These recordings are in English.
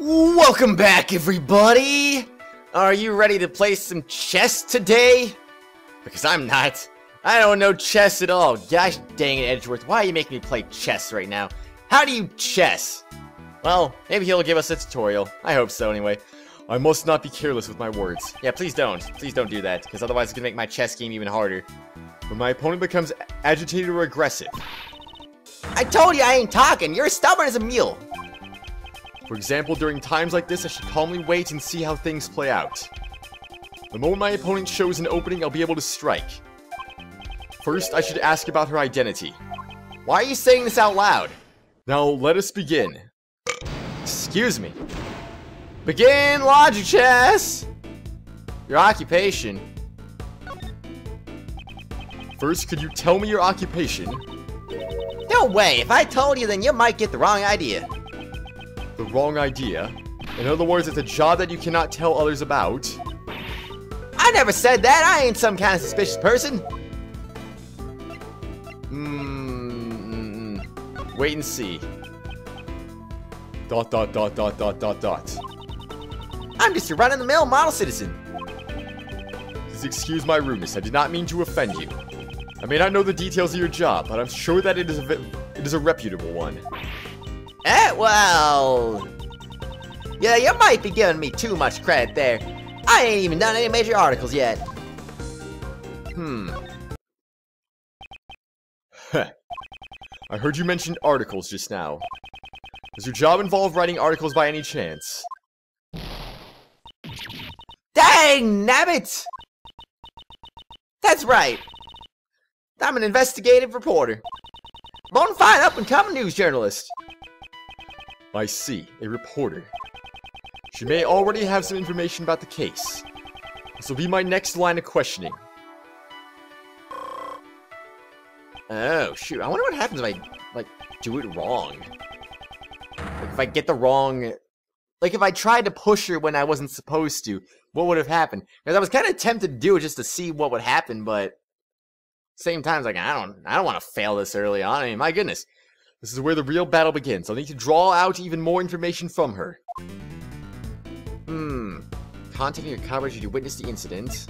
Welcome back, everybody! Are you ready to play some chess today? Because I'm not. I don't know chess at all. Gosh dang it, Edgeworth, why are you making me play chess right now? How do you chess? Well, maybe he'll give us a tutorial. I hope so, anyway. I must not be careless with my words. Yeah, please don't. Please don't do that, because otherwise it's gonna make my chess game even harder. When my opponent becomes agitated or aggressive. I told you I ain't talking! You're as stubborn as a mule! For example, during times like this, I should calmly wait and see how things play out. The moment my opponent shows an opening, I'll be able to strike. First, I should ask about her identity. Why are you saying this out loud? Now, let us begin. Excuse me. Begin logic chess! Your occupation. First, could you tell me your occupation? No way! If I told you, then you might get the wrong idea. The wrong idea? In other words, it's a job that you cannot tell others about. I never said that! I ain't some kind of suspicious person! Wait and see. ... I'm just a run-of-the-mill model citizen. Please excuse my rudeness. I did not mean to offend you. I may not know the details of your job, but I'm sure that it is a reputable one. Well... yeah, you might be giving me too much credit there. I ain't even done any major articles yet. I heard you mention articles just now. Does your job involve writing articles by any chance? Dang nabbit! That's right. I'm an investigative reporter. Bona fide up-and-coming news journalist. I see. A reporter. She may already have some information about the case. This will be my next line of questioning. Oh, shoot. I wonder what happens if I, do it wrong. Like, if I get the wrong... like, if I tried to push her when I wasn't supposed to, what would have happened? Because I was kind of tempted to do it just to see what would happen, but... same time, it's like, I don't want to fail this early on. I mean, my goodness. This is where the real battle begins. I'll need to draw out even more information from her. Content in your coverage, did you witness the incident?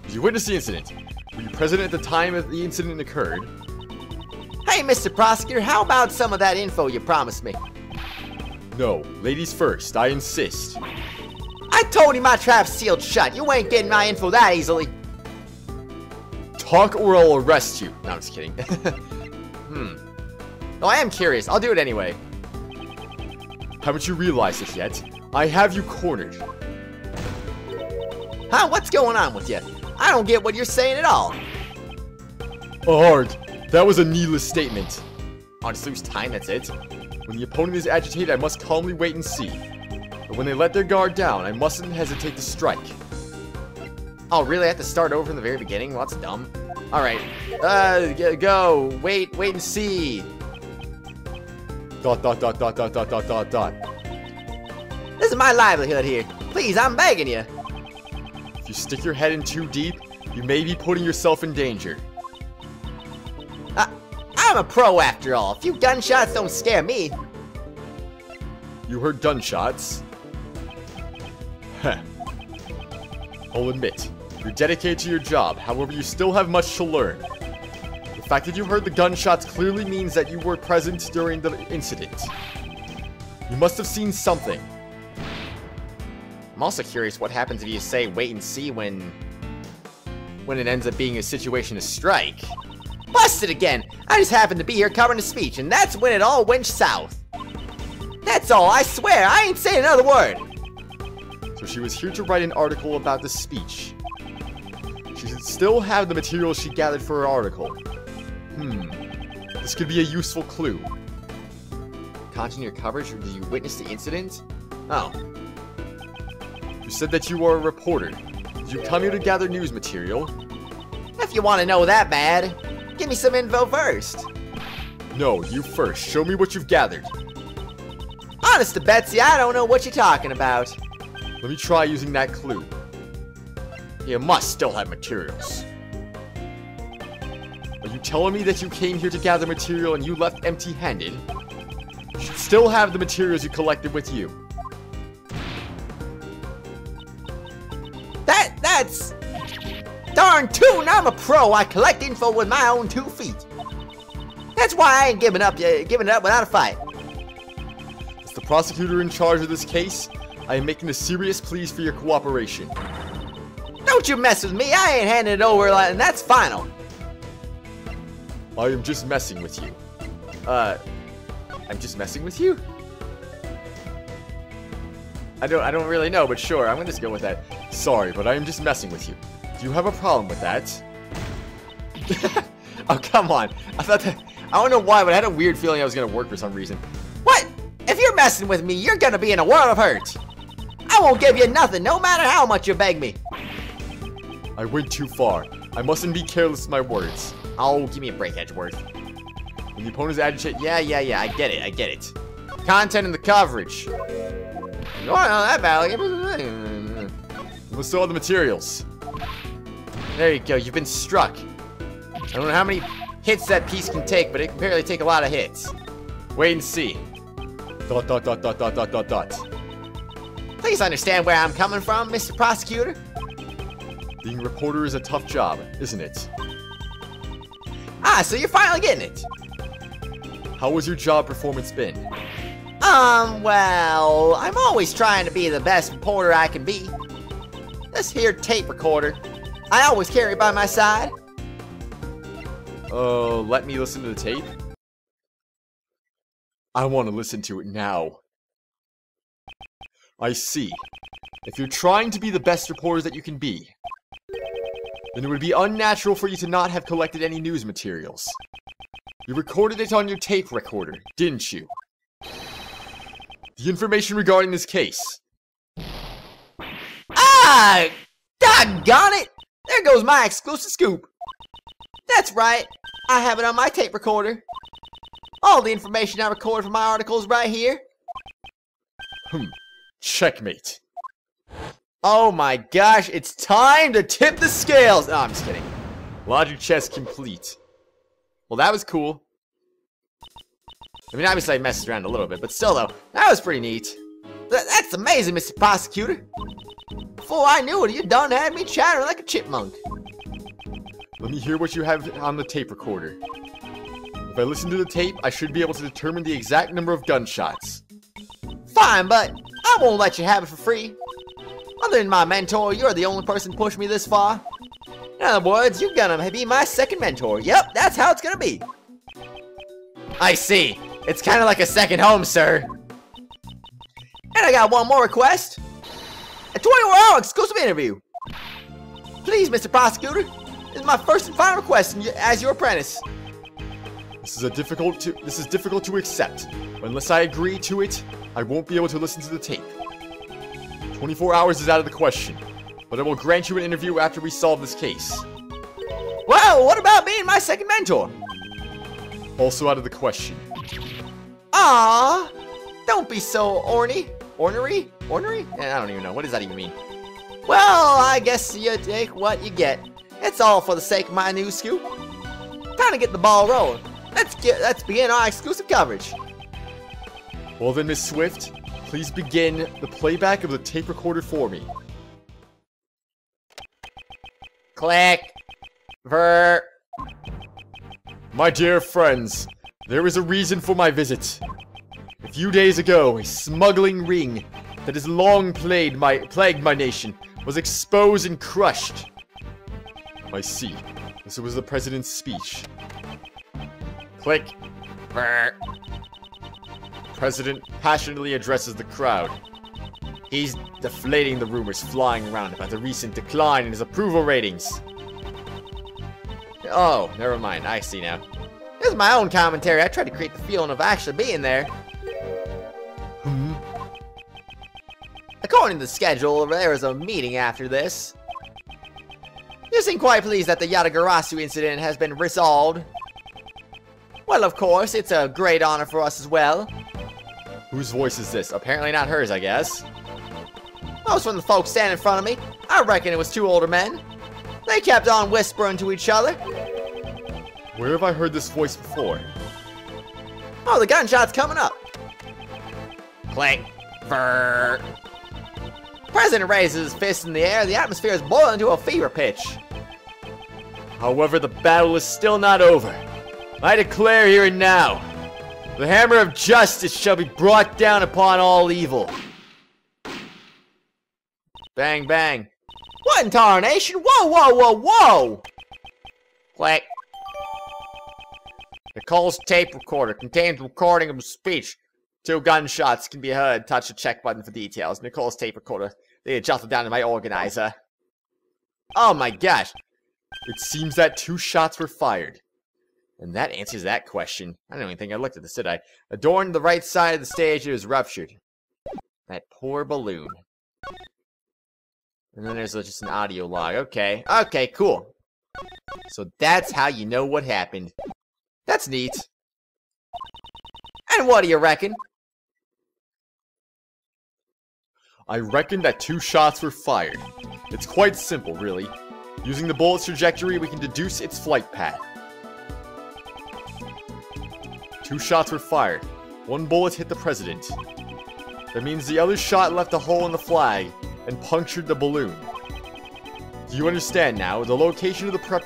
Did you witness the incident? Were you present at the time the incident occurred? Hey, Mr. Prosecutor, how about some of that info you promised me? No, ladies first, I insist. I told you my trap's sealed shut. You ain't getting my info that easily. Talk or I'll arrest you. No, I'm just kidding. No, I am curious. I'll do it anyway. Haven't you realized it yet? I have you cornered. Huh? What's going on with you? I don't get what you're saying at all. Hard. That was a needless statement. I'll just lose time, that's it. When the opponent is agitated, I must calmly wait and see. But when they let their guard down, I mustn't hesitate to strike. Oh, really? I have to start over from the very beginning? Well, that's dumb. Alright. Go. Wait and see. ... This is my livelihood here. Please, I'm begging you. If you stick your head in too deep, you may be putting yourself in danger. I'm a pro after all. A few gunshots don't scare me. You heard gunshots? Heh. I'll admit, you're dedicated to your job, however you still have much to learn. The fact that you heard the gunshots clearly means that you were present during the incident. You must have seen something. I'm also curious what happens if you say wait and see when it ends up being a situation to strike. Busted again! I just happened to be here covering a speech, and that's when it all went south. That's all, I swear, I ain't saying another word. So she was here to write an article about the speech. She should still have the material she gathered for her article. This could be a useful clue. Content your coverage, or did you witness the incident? Oh. You said that you are a reporter. Did you come here to gather news material? If you want to know that bad, give me some info first. No, you first. Show me what you've gathered. Honest to Betsy, I don't know what you're talking about. Let me try using that clue. You must still have materials. Are you telling me that you came here to gather material and you left empty-handed? You should still have the materials you collected with you. That's darn tootin', I'm a pro. I collect info with my own 2 feet. That's why I ain't giving it up without a fight. As the prosecutor in charge of this case, I am making a serious plea for your cooperation. Don't you mess with me. I ain't handing it over, and that's final. I am just messing with you. I'm just messing with you? I don't really know, but sure, I'm gonna just go with that. Sorry, but I am just messing with you. Do you have a problem with that? Oh, come on. I don't know why, but I had a weird feeling I was gonna work for some reason. What? If you're messing with me, you're gonna be in a world of hurt. I won't give you nothing, no matter how much you beg me. I went too far. I mustn't be careless with my words. Oh, give me a break, Edgeworth. When the opponent's agitated, Yeah, I get it. Content in the coverage. You want to know that value? you must all the materials. There you go, you've been struck. I don't know how many hits that piece can take, but it can apparently take a lot of hits. Wait and see. ... Please understand where I'm coming from, Mr. Prosecutor. Being a reporter is a tough job, isn't it? Ah, so you're finally getting it. How has your job performance been? Well, I'm always trying to be the best reporter I can be. This here tape recorder, I always carry by my side. Let me listen to the tape? I want to listen to it now. I see. If you're trying to be the best reporters that you can be, then it would be unnatural for you to not have collected any news materials. You recorded it on your tape recorder, didn't you? The information regarding this case. Ah! Doggone it! There goes my exclusive scoop. That's right. I have it on my tape recorder. All the information I recorded from my articles right here. Checkmate. Oh my gosh, it's time to tip the scales! Oh, I'm just kidding. Logic chess complete. Well, that was cool. I mean, obviously I messed around a little bit, but still though, that was pretty neat. That's amazing, Mr. Prosecutor. Before I knew it, you done had me chattering like a chipmunk. Let me hear what you have on the tape recorder. If I listen to the tape, I should be able to determine the exact number of gunshots. Fine, but I won't let you have it for free. Other than my mentor, you're the only person to push me this far. In other words, you're gonna be my second mentor. Yep, that's how it's gonna be. I see. It's kind of like a second home, sir. And I got one more request. A 24-hour exclusive interview. Please, Mr. Prosecutor. This is my first and final request as your apprentice. This is difficult to accept. But unless I agree to it, I won't be able to listen to the tape. 24 hours is out of the question, but I will grant you an interview after we solve this case. Well, what about being my second mentor? Also out of the question. Ah, don't be so ornery? I don't even know. What does that even mean? Well, I guess you take what you get. It's all for the sake of my new scoop. Time to get the ball rolling. Let's begin our exclusive coverage. Well then, Miss Swift, please begin the playback of the tape recorder for me. Click. Ver. My dear friends, there is a reason for my visit. A few days ago, a smuggling ring that has long plagued my nation was exposed and crushed. I see. This was the president's speech. Click. Ver. President passionately addresses the crowd. He's deflating the rumors flying around about the recent decline in his approval ratings. Oh, never mind. I see now. This is my own commentary. I tried to create the feeling of actually being there. According to the schedule, there is a meeting after this. You seem quite pleased that the Yatagarasu incident has been resolved. Well, of course, it's a great honor for us as well. Whose voice is this? Apparently not hers, I guess. Most from the folks standing in front of me, I reckon it was two older men. They kept on whispering to each other. Where have I heard this voice before? Oh, the gunshot's coming up. Click. Brrr. President raises his fist in the air. The atmosphere is boiling to a fever pitch. However, the battle is still not over. I declare here and now, the hammer of justice shall be brought down upon all evil. Bang, bang. What in tarnation? Whoa, whoa, whoa, whoa! Click. The Cole's tape recorder contains recording of speech. 2 gunshots can be heard. Touch the check button for details. Nicole's tape recorder. They jotted down to my organizer. Oh my gosh. It seems that 2 shots were fired. And that answers that question. I don't even think I looked at this, did I? A door on the right side of the stage is ruptured. That poor balloon. And then there's just an audio log. Okay. Okay, cool. So that's how you know what happened. That's neat. And what do you reckon? I reckon that 2 shots were fired. It's quite simple, really. Using the bullet's trajectory, we can deduce its flight path. 2 shots were fired. 1 bullet hit the president. That means the other shot left a hole in the flag and punctured the balloon. Do you understand now the location of the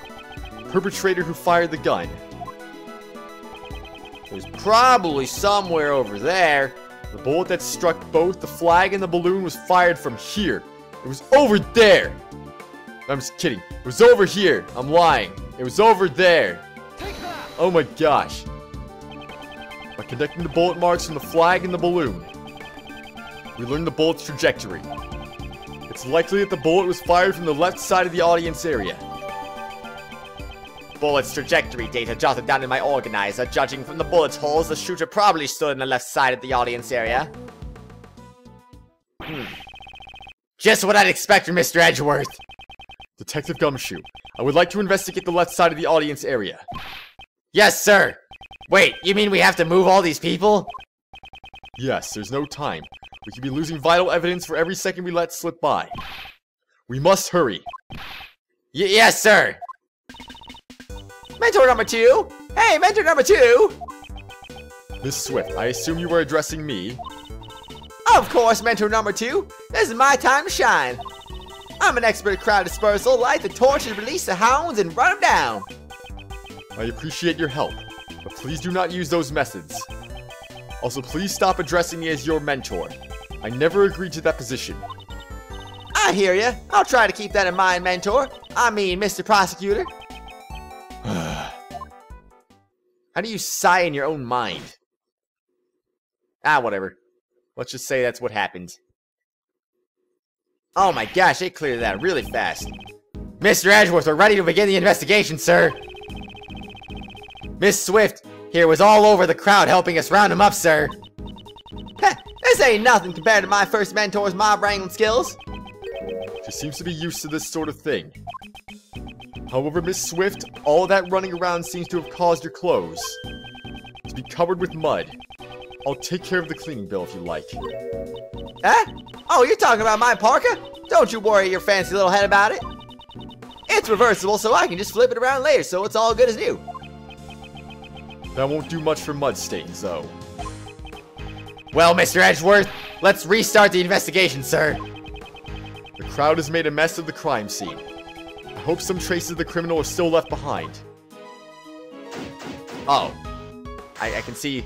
perpetrator who fired the gun? It was probably somewhere over there. The bullet that struck both the flag and the balloon was fired from here. It was over there. I'm just kidding. It was over here. I'm lying. It was over there. Oh my gosh. By connecting the bullet marks from the flag and the balloon, we learned the bullet's trajectory. It's likely that the bullet was fired from the left side of the audience area. Bullet's trajectory data jotted down in my organizer. Judging from the bullet's holes, the shooter probably stood on the left side of the audience area. Just what I'd expect from Mr. Edgeworth. Detective Gumshoe, I would like to investigate the left side of the audience area. Yes, sir. Wait, you mean we have to move all these people? Yes, there's no time. We could be losing vital evidence for every second we let slip by. We must hurry. Yes, sir. Mentor number 2? Hey, mentor number 2! Miss Swift, I assume you were addressing me. Of course, mentor number 2. This is my time to shine. I'm an expert at crowd dispersal. Light the torches, release the hounds, and run them down. I appreciate your help, but please do not use those methods. Also, please stop addressing me as your mentor. I never agreed to that position. I hear ya. I'll try to keep that in mind, mentor. I mean, Mr. Prosecutor. How do you sigh in your own mind? Ah, whatever. Let's just say that's what happened. Oh my gosh, they cleared that really fast. Mr. Edgeworth, we're ready to begin the investigation, sir. Miss Swift here was all over the crowd helping us round him up, sir. Heh, this ain't nothing compared to my first mentor's mob wrangling skills. She seems to be used to this sort of thing. However, Miss Swift, all of that running around seems to have caused your clothes to be covered with mud. I'll take care of the cleaning bill if you like. Huh? Oh, you're talking about my parka? Don't you worry your fancy little head about it. It's reversible, so I can just flip it around later, so it's all good as new. That won't do much for mud stains, though. Well, Mr. Edgeworth, let's restart the investigation, sir. The crowd has made a mess of the crime scene. I hope some traces of the criminal are still left behind. Oh. I can see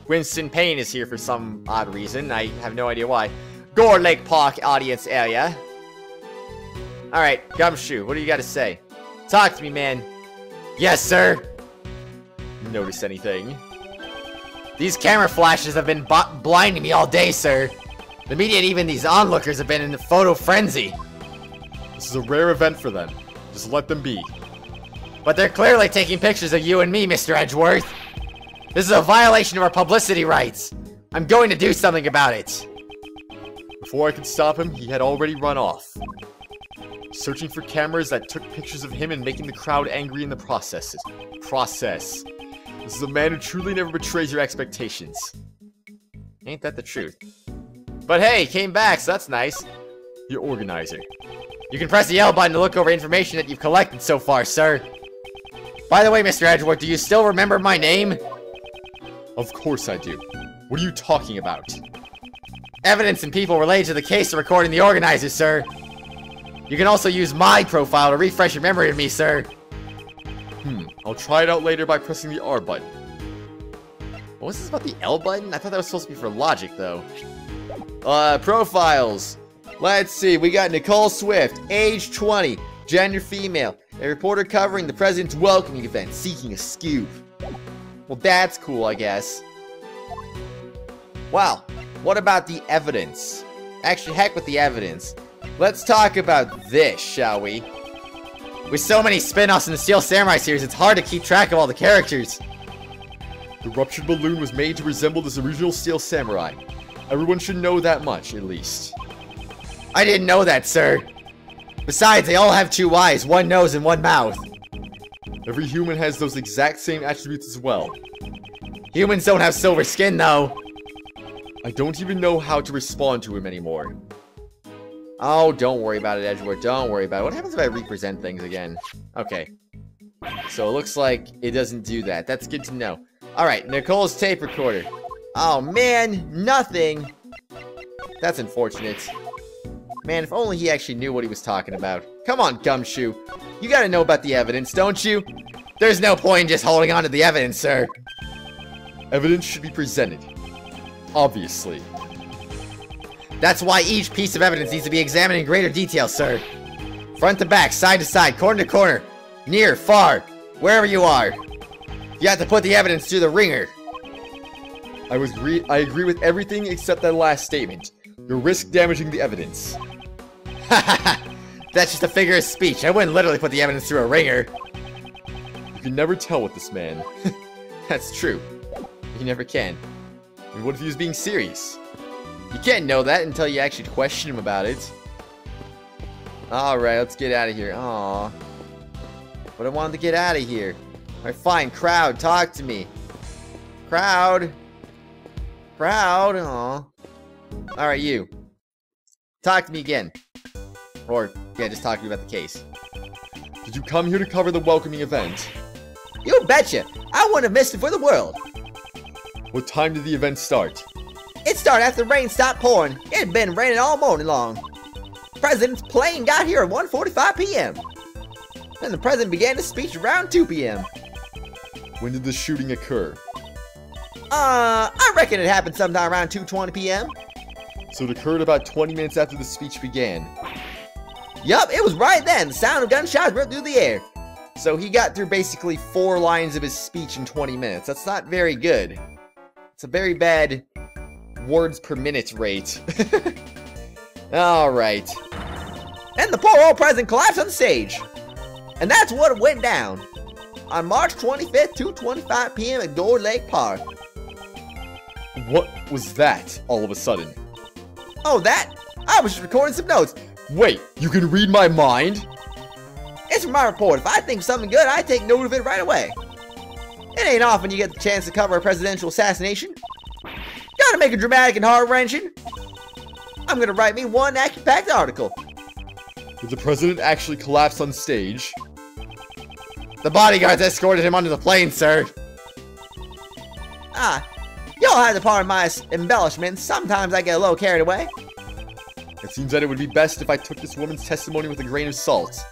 Winston Payne is here for some odd reason. I have no idea why. Gore Lake Park audience area. Alright, Gumshoe, what do you got to say? Talk to me, man. Yes, sir. Notice anything? These camera flashes have been blinding me all day, sir. The media and even these onlookers have been in a photo frenzy. This is a rare event for them. Just let them be. But they're clearly taking pictures of you and me, Mr. Edgeworth. This is a violation of our publicity rights. I'm going to do something about it. Before I could stop him, he had already run off. Searching for cameras that took pictures of him and making the crowd angry in the process. This is a man who truly never betrays your expectations. Ain't that the truth? But hey, he came back, so that's nice. Your organizer. You can press the L button to look over information that you've collected so far, sir. By the way, Mr. Edgeworth, do you still remember my name? Of course I do. What are you talking about? Evidence and people related to the case are recorded in the organizers, sir. You can also use my profile to refresh your memory of me, sir. I'll try it out later by pressing the R button. What was this about the L button? I thought that was supposed to be for logic, though. Profiles. Let's see, we got Nicole Swift, age 20, gender female, a reporter covering the president's welcoming event, seeking a scoop. Well, that's cool, I guess. Wow, what about the evidence? Actually, heck with the evidence. Let's talk about this, shall we? With so many spin-offs in the Steel Samurai series, it's hard to keep track of all the characters. The ruptured balloon was made to resemble this original Steel Samurai. Everyone should know that much, at least. I didn't know that, sir. Besides, they all have 2 eyes, 1 nose, and 1 mouth. Every human has those exact same attributes as well. Humans don't have silver skin, though. I don't even know how to respond to him anymore. Oh, don't worry about it, Edgeworth. Don't worry about it. What happens if I represent things again? Okay. So it looks like it doesn't do that. That's good to know. Alright, Nicole's tape recorder. Oh, man. Nothing. That's unfortunate. Man, if only he actually knew what he was talking about. Come on, Gumshoe. You gotta know about the evidence, don't you? There's no point in just holding on to the evidence, sir. Evidence should be presented. Obviously. That's why each piece of evidence needs to be examined in greater detail, sir. Front to back, side to side, corner to corner, near, far, wherever you are. You have to put the evidence through the ringer. I agree with everything except that last statement. You risk damaging the evidence. That's just a figure of speech. I wouldn't literally put the evidence through a ringer. You can never tell with this man. That's true. You never can. I mean, what if he was being serious? You can't know that until you actually question him about it. Alright, let's get out of here. Aww. But I wanted to get out of here. Alright, fine. Crowd, talk to me. Crowd. Crowd. Aww. Alright, you. Talk to me again. Or, yeah, just talk to me about the case. Did you come here to cover the welcoming event? You betcha! I wouldn't have missed it for the world! What time did the event start? It started after the rain stopped pouring. It had been raining all morning long. The president's plane got here at 1:45 p.m. Then the president began his speech around 2 p.m. When did the shooting occur? I reckon it happened sometime around 2:20 p.m. So it occurred about 20 minutes after the speech began. Yup, it was right then. The sound of gunshots ripped through the air. So he got through basically 4 lines of his speech in 20 minutes. That's not very good. It's a very bad words per minute rate. Alright. And the poor old president collapsed on the stage. And that's what went down. On March 25th, 2:25 p.m. at Door Lake Park. What was that, all of a sudden? Oh, that? I was just recording some notes. Wait, you can read my mind? It's from my report. If I think something good, I take note of it right away. It ain't often you get the chance to cover a presidential assassination. Gotta make it dramatic and heart-wrenching. I'm gonna write me one action-packed article. Did the president actually collapse on stage? The bodyguards escorted him onto the plane, sir. Y'all have to pardon my embellishments. Sometimes I get a little carried away. It seems that it would be best if I took this woman's testimony with a grain of salt.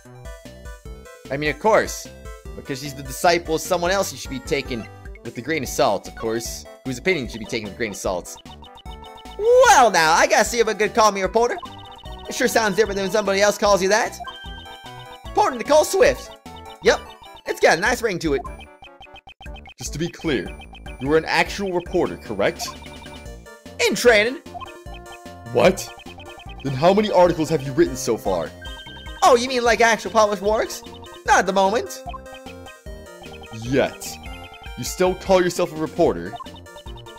I mean, of course. Because she's the disciple of someone else, you should be taken with a grain of salt, of course. Whose opinion should be taken with a grain of salt. Well, now, I gotta see if I could call me a reporter. It sure sounds different than when somebody else calls you that. Reporter Nicole Swift. Yep, it's got a nice ring to it. Just to be clear, you are an actual reporter, correct? In training. What? Then how many articles have you written so far? Oh, you mean like actual published works? Not at the moment. Yet. You still call yourself a reporter?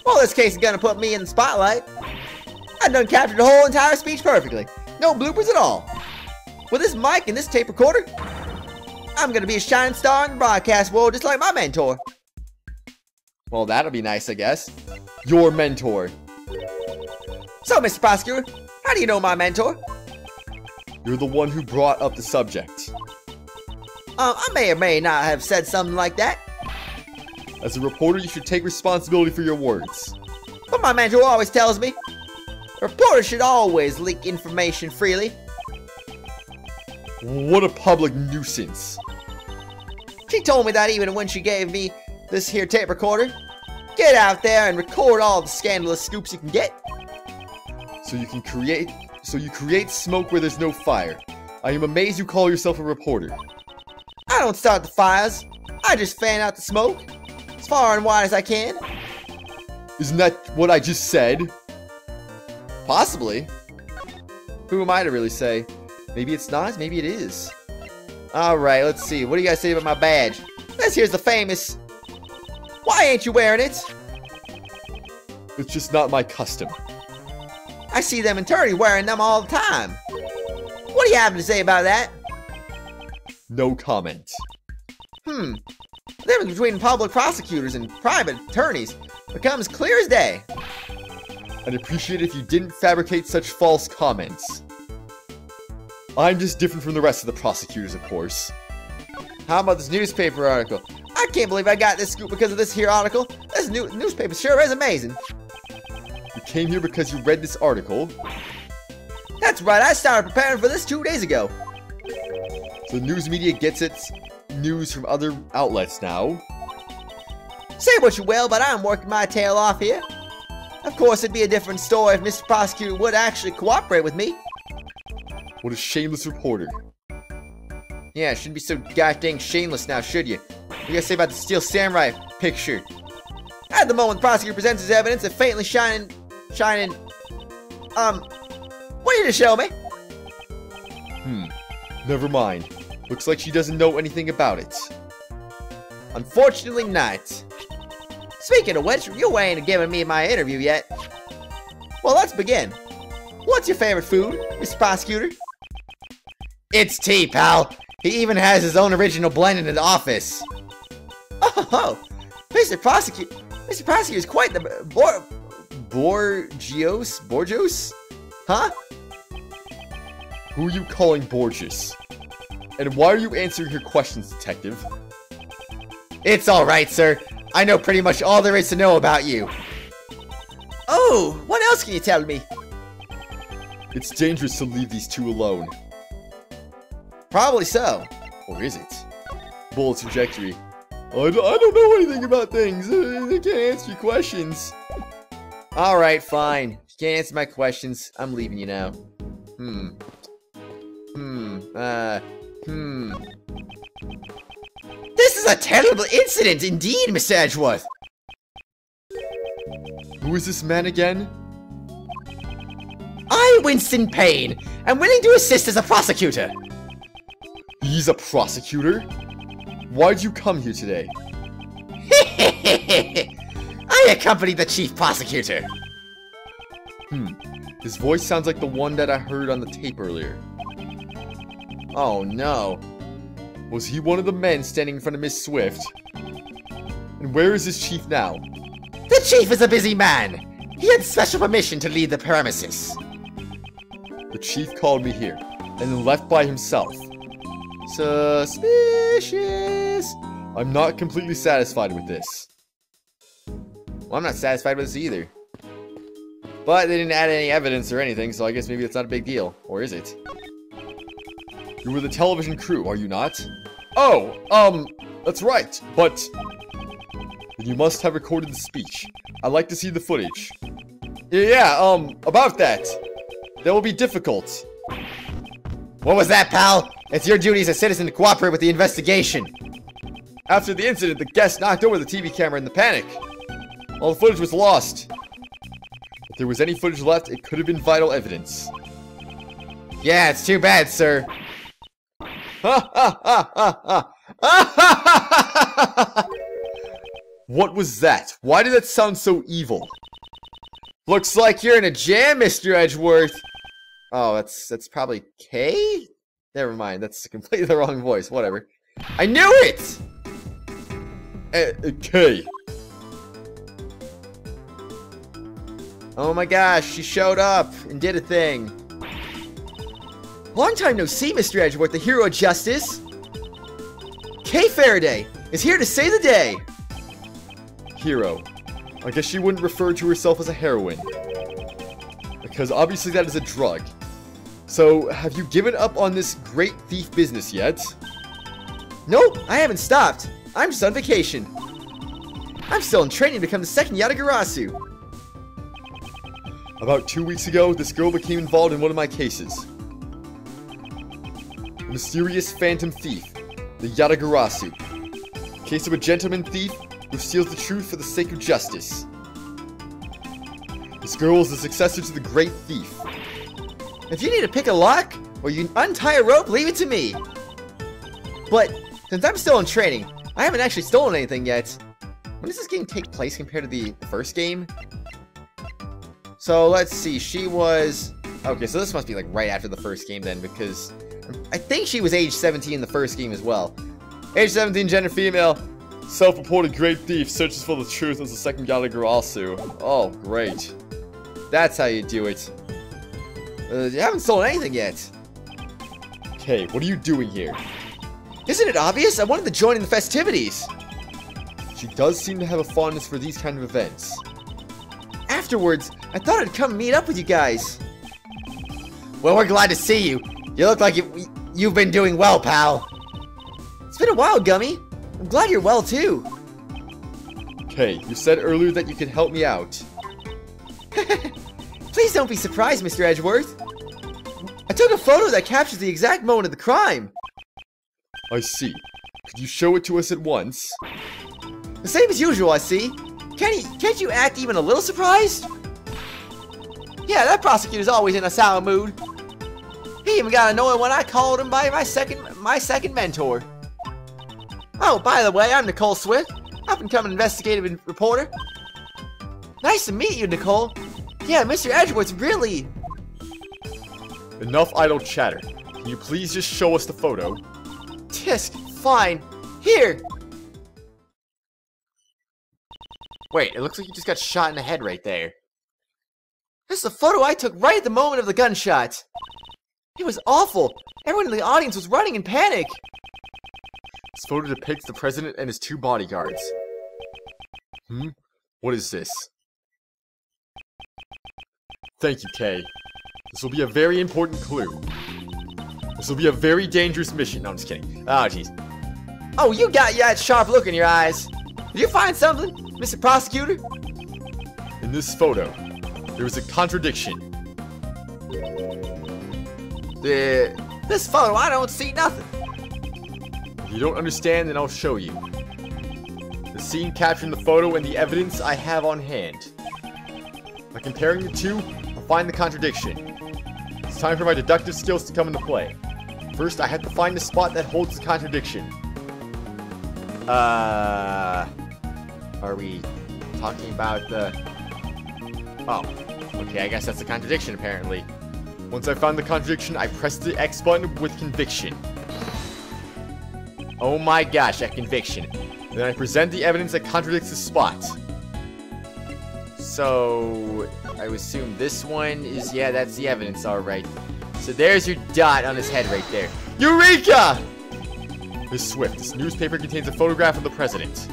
Well, this case is gonna put me in the spotlight. I done captured the whole entire speech perfectly. No bloopers at all. With this mic and this tape recorder, I'm gonna be a shining star in the broadcast world just like my mentor. Well, that'll be nice, I guess. Your mentor. So, Mr. Prosecutor, how do you know my mentor? You're the one who brought up the subject. I may or may not have said something like that. As a reporter, you should take responsibility for your words. But my mentor always tells me, Reporters should always leak information freely. What a public nuisance. She told me that even when she gave me this here tape recorder. Get out there and record all the scandalous scoops you can get. So you create smoke where there's no fire. I am amazed you call yourself a reporter. I don't start the fires. I just fan out the smoke as far and wide as I can. Isn't that what I just said? Possibly. Who am I to really say? Maybe it's not, maybe it is. Alright, let's see. What do you guys say about my badge? This here's the famous. Why ain't you wearing it? It's just not my custom. I see them attorneys wearing them all the time. What do you have to say about that? No comment. The difference between public prosecutors and private attorneys becomes clear as day. I'd appreciate it if you didn't fabricate such false comments. I'm just different from the rest of the prosecutors, of course. How about this newspaper article? I can't believe I got this scoop because of this here article. This newspaper sure is amazing. You came here because you read this article. That's right, I started preparing for this 2 days ago. So the news media gets its news from other outlets now. Say what you will, but I'm working my tail off here. Of course, it'd be a different story if Mr. Prosecutor would actually cooperate with me. What a shameless reporter. Yeah, shouldn't be so goddamn shameless now, should you? What do you guys say about the Steel Samurai picture? At the moment, the prosecutor presents his evidence of faintly shining... What are you to show me? Never mind. Looks like she doesn't know anything about it. Unfortunately not. Speaking of which, you ain't giving me my interview yet. Well, let's begin. What's your favorite food, Mr. Prosecutor? It's tea, pal. He even has his own original blend in his office. Oh, Mr. Prosecutor is quite the Borgios? Huh? Who are you calling Borges? And why are you answering her questions, detective? It's alright, sir. I know pretty much all there is to know about you. Oh, what else can you tell me? It's dangerous to leave these two alone. Probably so. Or is it? Bullet trajectory. I don't know anything about things. I can't answer your questions. Alright, fine. If you can't answer my questions, I'm leaving you now. This is a terrible incident indeed, Mr. Edgeworth. Who is this man again? I, Winston Payne, am willing to assist as a prosecutor. He's a prosecutor? Why'd you come here today? I accompanied the chief prosecutor. His voice sounds like the one that I heard on the tape earlier. Oh no. Was he one of the men standing in front of Miss Swift? And where is his chief now? The chief is a busy man. He had special permission to leave the premises. The chief called me here, and then left by himself. Suspicious. I'm not completely satisfied with this. Well, I'm not satisfied with this either. But they didn't add any evidence or anything, so I guess maybe it's not a big deal. Or is it? You were the television crew, are you not? Oh, that's right, but... Then you must have recorded the speech. I'd like to see the footage. Yeah, about that. That will be difficult. What was that, pal? It's your duty as a citizen to cooperate with the investigation. After the incident, the guest knocked over the TV camera in the panic. All the footage was lost. If there was any footage left, it could have been vital evidence. Yeah, it's too bad, sir. What was that? Why did that sound so evil? Looks like you're in a jam, Mr. Edgeworth. Oh, that's probably Kay? Never mind, that's completely the wrong voice, whatever. I knew it! Kay. Oh my gosh, she showed up and did a thing. Long time no see, Mr. Edgeworth, the hero of justice. Kay Faraday is here to save the day. Hero. I guess she wouldn't refer to herself as a heroine. A because obviously that is a drug. So, have you given up on this great thief business yet? Nope, I haven't stopped. I'm just on vacation. I'm still in training to become the second Yatagarasu. About 2 weeks ago, this girl became involved in one of my cases. A mysterious phantom thief, the Yatagarasu. Case of a gentleman thief who steals the truth for the sake of justice. This girl is the successor to the great thief. If you need to pick a lock, or you untie a rope, leave it to me. But, since I'm still in training, I haven't actually stolen anything yet. When does this game take place compared to the first game? So, let's see, she was... Okay, so this must be like right after the first game then, because... I think she was age 17 in the first game as well. Age 17, gender female. Self-reported great thief searches for the truth as the second Yatagarasu. Oh, great. That's how you do it. You haven't stolen anything yet. Okay, what are you doing here? Isn't it obvious? I wanted to join in the festivities. She does seem to have a fondness for these kind of events. Afterwards, I thought I'd come meet up with you guys. Well, we're glad to see you. You look like you've been doing well, pal. It's been a while, Gummy. I'm glad you're well, too. Okay, you said earlier that you could help me out. Please don't be surprised, Mr. Edgeworth. I took a photo that captures the exact moment of the crime. I see. Could you show it to us at once? The same as usual, I see. Can't you act even a little surprised? Yeah, that prosecutor's always in a sour mood. He even got annoyed when I called him by my second mentor. Oh, by the way, I'm Nicole Swift. I've become an investigative reporter. Nice to meet you, Nicole. Yeah, Mr. Edgeworth's really... Enough idle chatter. Can you please just show us the photo? Tisk, fine. Here. Wait, it looks like you just got shot in the head right there. This is the photo I took right at the moment of the gunshot. It was awful. Everyone in the audience was running in panic. This photo depicts the president and his two bodyguards. What is this? Thank you, Kay. This will be a very important clue. This will be a very dangerous mission. No, I'm just kidding. Oh, jeez. Oh, you got that sharp look in your eyes. Did you find something, Mr. Prosecutor? In this photo, there is a contradiction. This photo, I don't see nothing. If you don't understand, then I'll show you. The scene captured in the photo and the evidence I have on hand. By comparing the two, I'll find the contradiction. It's time for my deductive skills to come into play. First, I have to find the spot that holds the contradiction. Are we talking about the... Oh, okay, I guess that's the contradiction, apparently. Once I found the contradiction, I press the X button with conviction. Oh my gosh, that conviction. Then I present the evidence that contradicts the spot. So, I would assume this one is... Yeah, that's the evidence, alright. So there's your dot on his head right there. Eureka! Miss Swift, this newspaper contains a photograph of the president.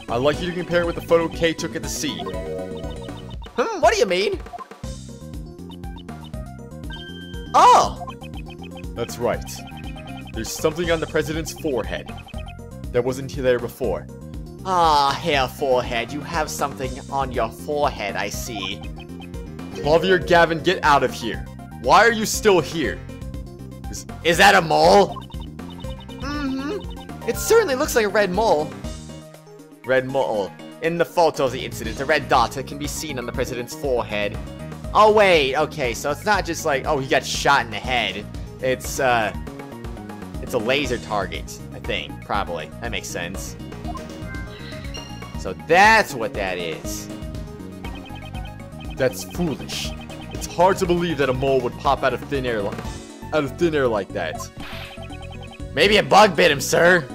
I'd like you to compare it with the photo Kay took at the scene. What do you mean? Oh! That's right. There's something on the president's forehead that wasn't there before. Ah, hair forehead. You have something on your forehead, I see. Clavier Gavin, get out of here. Why are you still here? Is that a mole? It certainly looks like a red mole. Red mole. In the photo of the incident, a red dot that can be seen on the president's forehead. Oh wait, okay, so it's not just like, oh, he got shot in the head. It's a laser target, I think, probably. That makes sense. So that's what that is. That's foolish. It's hard to believe that a mole would pop out of thin air like that. Maybe a bug bit him, sir.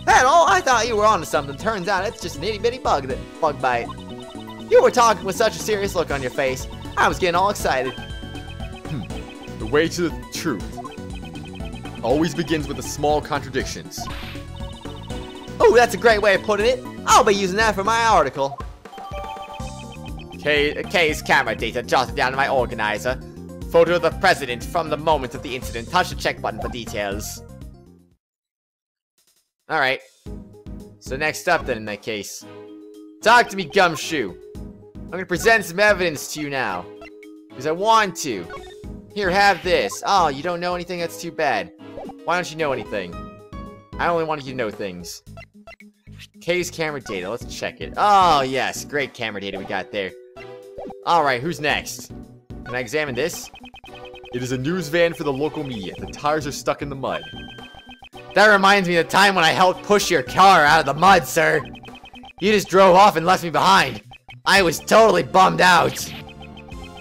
Man, I thought you were onto something. Turns out it's just an itty-bitty bug bite. You were talking with such a serious look on your face. I was getting all excited. The way to the truth always begins with the small contradictions. Oh, that's a great way of putting it. I'll be using that for my article. Kay's camera data jotted down in my organizer. Photo of the president from the moment of the incident. Touch the check button for details. Alright. So next up then in that case. Talk to me, Gumshoe. I'm gonna present some evidence to you now. Because I want to. Here, have this. Oh, you don't know anything? That's too bad. Why don't you know anything? I only wanted you to know things. Kay's camera data. Let's check it. Oh, yes. Great camera data we got there. Alright, who's next? Can I examine this? It is a news van for the local media. The tires are stuck in the mud. That reminds me of the time when I helped push your car out of the mud, sir. You just drove off and left me behind. I was totally bummed out.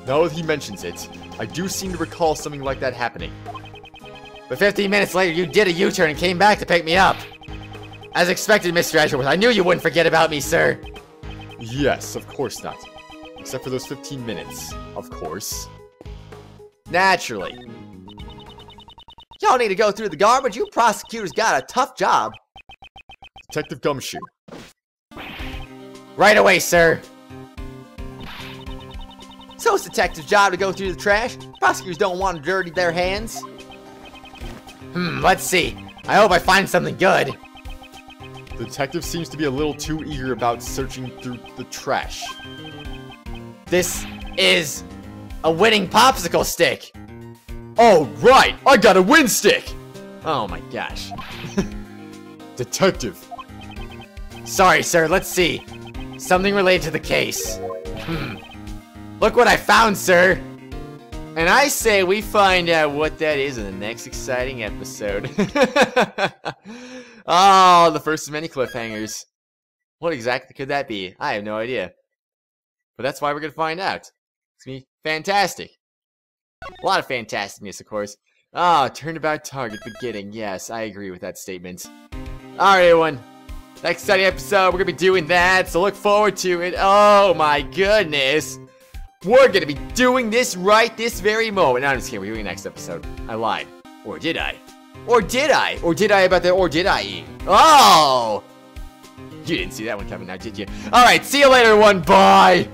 Now that he mentions it, I do seem to recall something like that happening. But 15 minutes later, you did a U-turn and came back to pick me up. As expected, Mr. Edgeworth, I knew you wouldn't forget about me, sir. Yes, of course not. Except for those 15 minutes, of course. Naturally. Y'all need to go through the garbage. You prosecutors got a tough job. Detective Gumshoe. Right away, sir. So it's detective's job to go through the trash. Prosecutors don't want to dirty their hands. Let's see. I hope I find something good. The detective seems to be a little too eager about searching through the trash. This is a winning popsicle stick. Oh, right! I got a win stick! Oh my gosh. Detective. Sorry, sir. Let's see. Something related to the case. Look what I found, sir. And I say we find out what that is in the next exciting episode. Oh, the first of many cliffhangers. What exactly could that be? I have no idea. But that's why we're going to find out. It's going to be fantastic. A lot of fantasticness, of course. Ah, turnabout target beginning. Yes, I agree with that statement. Alright, everyone. Next exciting episode, we're going to be doing that, so look forward to it. Oh, my goodness. We're going to be doing this right this very moment. No, I'm just kidding. We're doing the next episode. I lied. Or did I? Or did I? Or did I about the or did I? Oh! You didn't see that one coming now, did you? Alright, see you later, everyone. Bye!